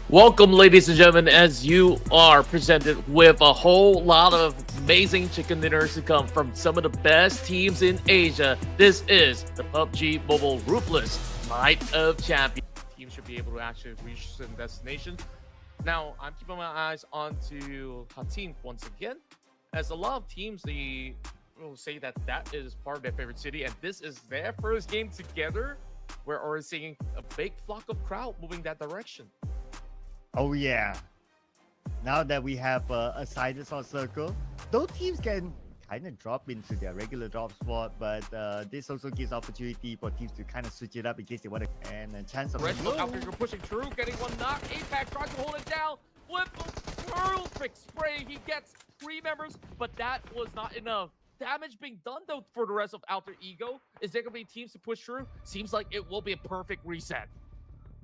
Welcome, ladies and gentlemen, as you are presented with a whole lot of amazing chicken dinners to come from some of the best teams in Asia. This is the PUBG Mobile Ruthless Night of Champions. Teams should be able to actually reach certain destination. Now, I'm keeping my eyes onto Hatim once again, as a lot of teams they will say that that is part of their favorite city, and this is their first game together. We're already seeing a big flock of crowd moving that direction. Oh yeah. Now that we have a Sidus on circle, those teams can kind of drop into their regular drop spot, but this also gives opportunity for teams to kind of switch it up in case they want to, and a chance of After you're pushing through, getting one knock. Apex tries to hold it down. With a perfect spray, he gets 3 members, but that was not enough. Damage being done though for the rest of Alter Ego. Is there gonna be teams to push through? Seems like it will be a perfect reset.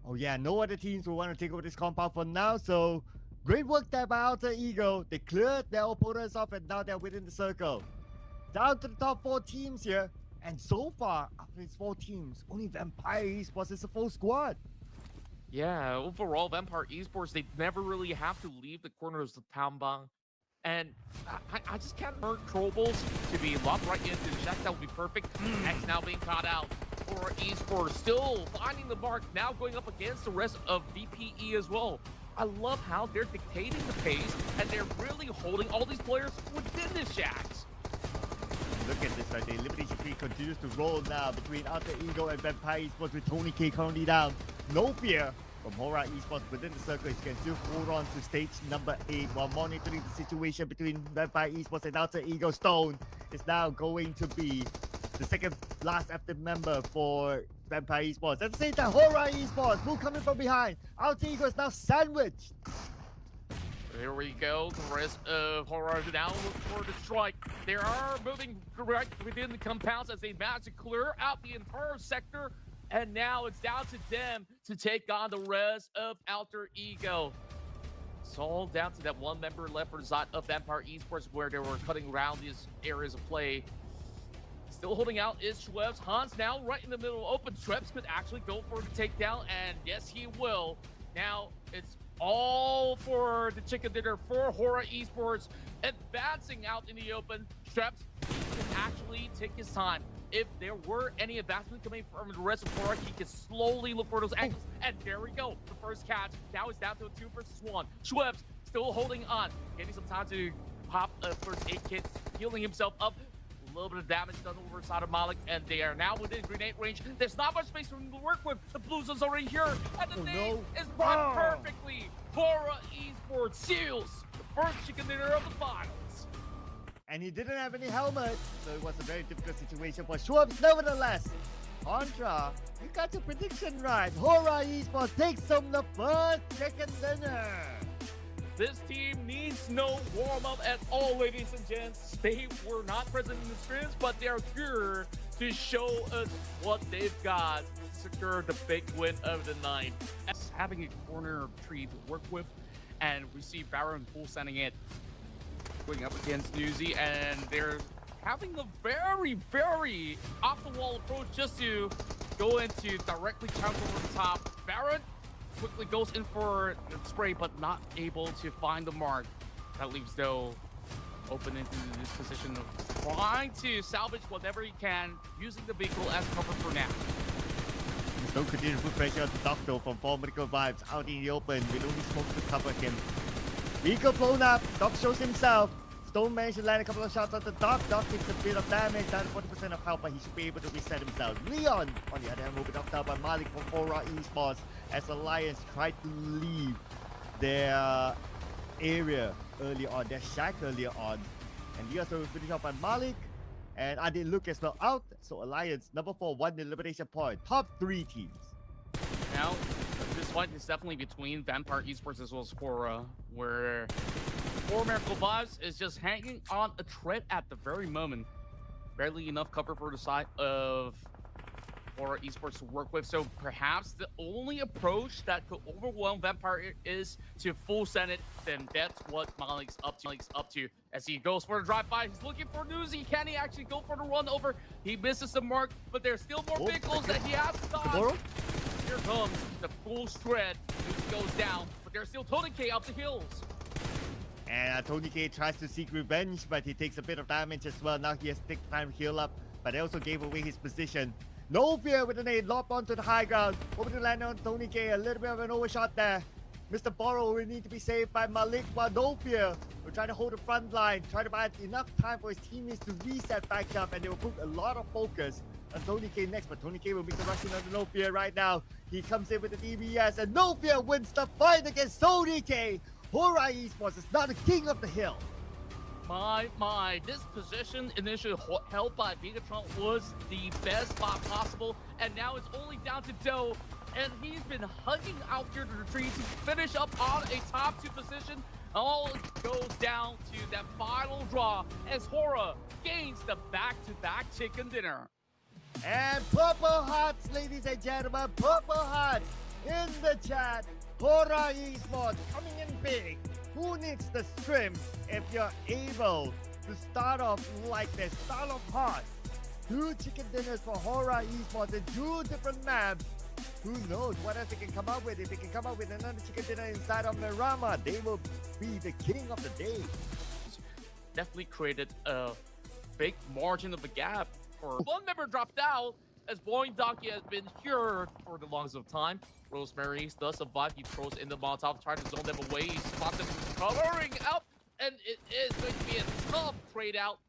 Oh yeah, no other teams will want to take over this compound for now, so great work there by Alter Ego. They cleared their opponents off and now they're within the circle. Down to the top 4 teams here, and so far, after these 4 teams, only Vampire Esports is a full squad. Yeah, overall, Vampire Esports, they never really have to leave the corners of Palmbang. And I just can't hurt Trollables to be locked right into the shack. That would be perfect. X now being caught out. For Esports, still finding the mark, now going up against the rest of VPE as well. I love how they're dictating the pace, and they're really holding all these players within the shacks. Look at this right there. Elimination 3 continues to roll now between Alter Ego and Vampire Esports with Tony K currently down. No fear from Hora Esports within the circle. He can still hold on to stage number 8 while monitoring the situation between Vampire Esports and Alter Ego. Stone is now going to be the second last active member for Vampire Esports. At the same time, Hora Esports move coming from behind. Alter Ego is now sandwiched. Here we go. The rest of Horror now look for the strike. They are moving correct within the compounds as they manage to clear out the entire sector. And now it's down to them to take on the rest of Alter Ego. It's all down to that one member left for the side of Vampire Esports where they were cutting around these areas of play. Still holding out is Schwebs. Hans now right in the middle open. Schwebs could actually go for the takedown, and yes, he will. Now it's all for the chicken dinner for Hora Esports, advancing out in the open. Schwebs can actually take his time. If there were any advancement coming from the rest of Hora, he can slowly look for those angles. And there we go. The first catch. Now it's down to a 2 versus 1. Schwebs still holding on. Getting some time to pop first aid kits. Healing himself up. A little bit of damage done over the side of Malik. And they are now within grenade range. There's not much space for him to work with. The Blues is already here. And the name is brought perfectly. Hora Esports seals the first chicken dinner of the finals. And he didn't have any helmet, so it was a very difficult situation for Schwabs. Nevertheless, Contra, you got your prediction right. Hora Esports takes home the first chicken dinner. This team needs no warm-up at all, ladies and gents. They were not present in the scrims, but they are here to show us what they've got to secure the big win of the night. As having a corner tree to work with, and we see Baron full sending it. Going up against Newsy, and they're having a very, very off-the-wall approach just to go into directly chunk over the top. Baron quickly goes in for the spray, but not able to find the mark. That leaves though open into this position of trying to salvage whatever he can, using the vehicle as cover for now. Stone continues to put pressure on the Doctor from 4 medical vibes out in the open with only smoke to cover him. Vehicle blown up, Doc shows himself. Stone managed to land a couple of shots at the Doc. Doc takes a bit of damage, down to 40% of health, but he should be able to reset himself. Leon, on the other hand, will be knocked out by Malik from Hora Esports as Alliance tried to leave their area early on, their shack earlier on. And Leon will finish off by Malik. And Adi Luke as well out. So Alliance, number 4, won the elimination point. Top 3 teams. Now, this fight is definitely between Vampire Esports as well as Hora, where 4 Miracle Vibes is just hanging on a thread at the very moment. Barely enough cover for the side of Hora Esports to work with. So perhaps the only approach that could overwhelm Vampire is to full send it. Then that's what Malik's up to. As he goes for the drive-by, he's looking for Newsy. Can he actually go for the run over? He misses the mark, but there's still more vehicles that he has to dodge. Here comes the full shred. Newsy goes down, but there's still Tony K up the hills. And Tony K tries to seek revenge, but he takes a bit of damage as well. Now he has to take time to heal up, but he also gave away his position. No fear with the nade, locked onto the high ground. Hoping to land on Tony K, a little bit of an overshot there. Mr. Borrow will need to be saved by Malik, while No Fear will try to hold the front line, try to buy enough time for his teammates to reset back up, and they will put a lot of focus on Tony K next, but Tony K will make the rush in on No Fear right now. He comes in with the DBS, and No Fear wins the fight against Tony K. Hora Esports is now the king of the hill. My, this position initially held by Megatron was the best spot possible, and now it's only down to Doe, and he's been hugging out here to the tree to finish up on a top 2 position. All goes down to that final draw as Hora gains the back-to-back chicken dinner. And Purple Hearts, ladies and gentlemen, Purple Hearts in the chat. Hora Esports coming in big. Who needs the shrimp if you're able to start off like this? Start off hot. 2 chicken dinners for Hora Esports and 2 different maps. Who knows what else they can come up with? If they can come up with another chicken dinner inside of Mirama, they will be the king of the day. Definitely created a big margin of a gap. For one member dropped out as Boing Donkey has been here for the longest of time. Rosemary does survive. He throws in the Molotov, trying to zone them away. He spots them covering out, and it is going to be a tough trade out.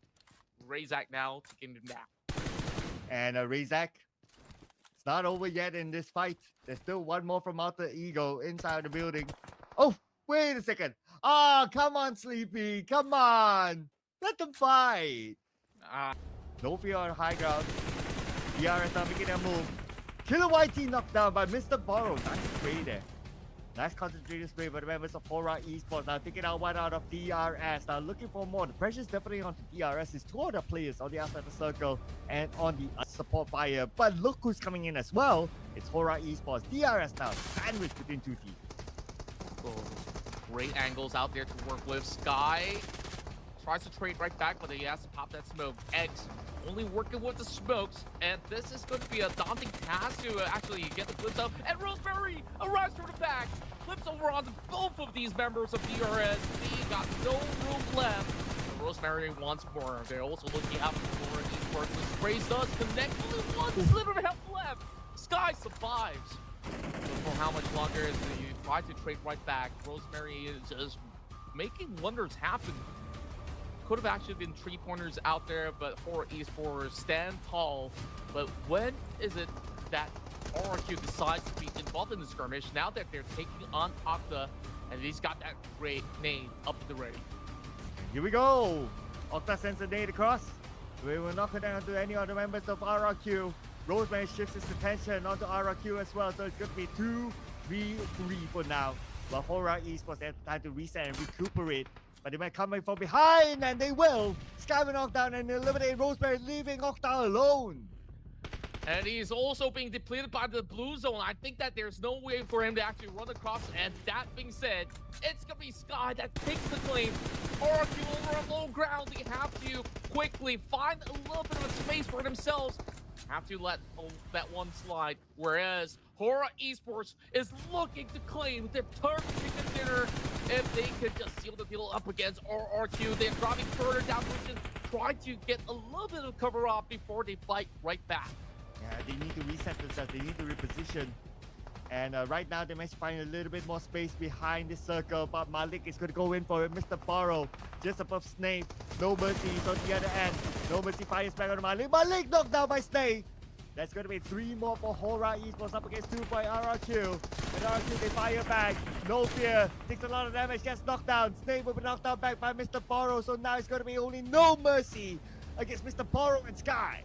Razak now taking him down. And Razak, it's not over yet in this fight. There's still one more from Alter Ego inside the building. Oh, wait a second. Oh, come on, Sleepy. Come on. Let them fight. No fear on high ground. DRS now making a move. Killer YT knocked down by Mr. Borrow. Nice spray there. Nice concentrated spray by the members of Hora Esports. Now taking out one out of DRS. Now looking for more. The pressure is definitely on to DRS. There's 2 other players on the outside of the circle and on the support fire. But look who's coming in as well. It's Hora Esports. DRS now sandwiched between 2 teams. Oh, great angles out there to work with. Sky tries to trade right back, but he has to pop that smoke. Eggs only working with the smokes, and this is going to be a daunting task to actually get the glimpse of. And Rosemary arrives from the back, flips over onto both of these members of DRS. They got no room left. And Rosemary once more. They're also looking out for Esports. The spray does connect. Only 1 sliver of health left. Sky survives. Don't know how much longer as they try to trade right back. Rosemary is just making wonders happen. Could have actually been 3-pointers out there, but Hora Esports stand tall. But when is it that RRQ decides to be involved in the skirmish now that they're taking on Octa, and he's got that great nade up to the ready? Here we go. Octa sends a nade across. We will not connect to any other members of RRQ. Rosemary shifts his attention onto RRQ as well, so it's going to be 2v3 for now. But Hora Esports have time to reset and recuperate. But they might come in from behind, and they will. Sky will knock down and eliminate Rosemary, leaving Octa alone. And he's also being depleted by the blue zone. I think that there's no way for him to actually run across. And that being said, it's going to be Sky that takes the claim. RRQ over on low ground. They have to quickly find a little bit of a space for themselves. Have to let that one slide. Whereas Hora Esports is looking to claim their third chicken dinner. If they could just seal the deal up against RRQ, they're driving further down position, trying to get a little bit of cover off before they fight right back. Yeah, they need to reset themselves. They need to reposition. And right now, they must find a little bit more space behind the circle. But Malik is going to go in for it. Mr. Borrow just above Snape. No mercy. He's on the other end. No mercy fires back on Malik. Malik knocked down by Snape. That's going to be 3 more for Hora Esports up against 2 by RRQ. And RRQ, they fire back. No fear. Takes a lot of damage. Gets knocked down. Snape will be knocked down back by Mr. Borrow. So now it's going to be only No Mercy against Mr. Borrow and Sky.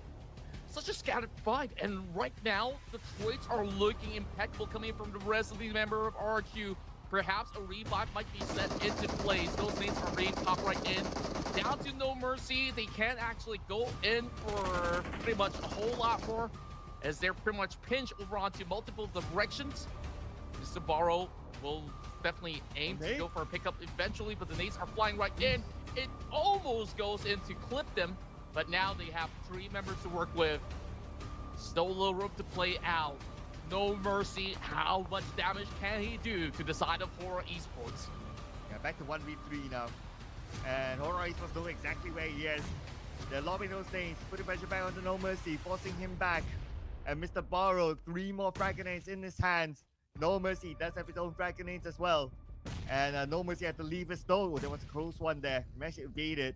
Such a scattered fight, and right now the trades are looking impeccable coming from the rest of the member of RQ. Perhaps a revive might be set into place. Those names are being popped right in. Down to No Mercy. They can't actually go in for pretty much a whole lot more, as they're pretty much pinched over onto multiple directions. Mr. Borrow will definitely aim to go for a pickup eventually, but the nades are flying right in. It almost goes in to clip them. But now they have 3 members to work with. Still a little room to play out. No Mercy. How much damage can he do to the side of Horror Esports? Yeah, back to 1v3 now. And Horror Esports know exactly where he is. They're lobbing those things, putting pressure back onto No Mercy, forcing him back. And Mr. Borrow, 3 more frag grenades in his hands. No Mercy does have his own frag grenades as well. And No Mercy had to leave his stone. Oh, there was a close one there. He managed to evade it.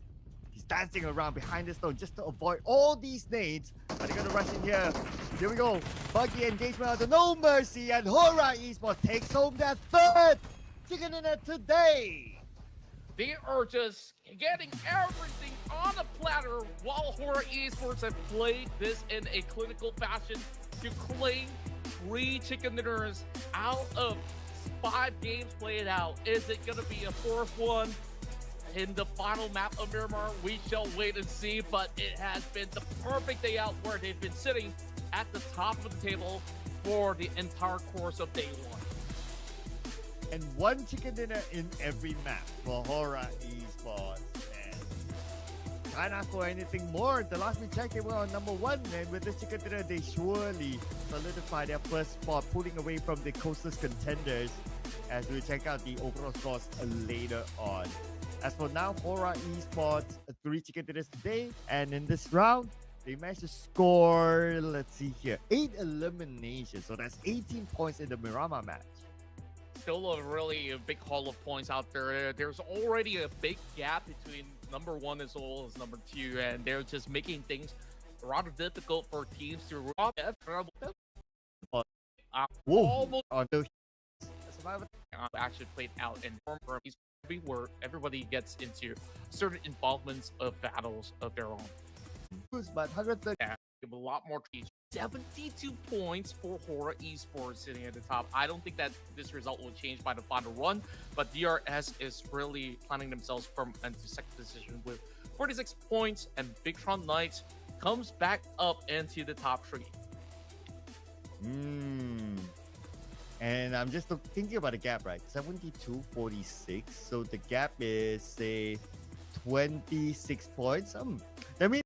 He's dancing around behind the stone just to avoid all these nades. But they're going to rush in here. Here we go. Buggy engagement out of No Mercy. And Horror Esports takes home their 3rd chicken dinner today. They are just getting everything on a platter while Horror Esports have played this in a clinical fashion to claim 3 chicken dinners out of 5 games played out. Is it going to be a 4th one in the final map of Miramar? We shall wait and see, but it has been the perfect day out where they've been sitting at the top of the table for the entire course of day 1. And 1 chicken dinner in every map for Horror Esports. And can't ask for anything more. The last we checked, they were on number 1, and with this chicken dinner, they surely solidify their first spot, pulling away from the closest contenders. As we check out the overall scores later on. As for now, Horror Esports 3 chicken dinners today, and in this round, they managed to score, let's see here, 8 eliminations. So that's 18 points in the Miramar match. Still a really big haul of points out there. There's already a big gap between number 1 as well as number 2, and they're just making things rather difficult for teams to almost actually played out in where everybody gets into certain involvements of battles of their own. But 130. Yeah, a lot more teams. 72 points for Horror Esports sitting at the top. I don't think that this result will change by the final run, but DRS is really planning themselves from into second position with 46 points, and Bigtron Knight comes back up into the top 3. And I'm just thinking about the gap, right? 72-46. So the gap is, say, 26 points. That means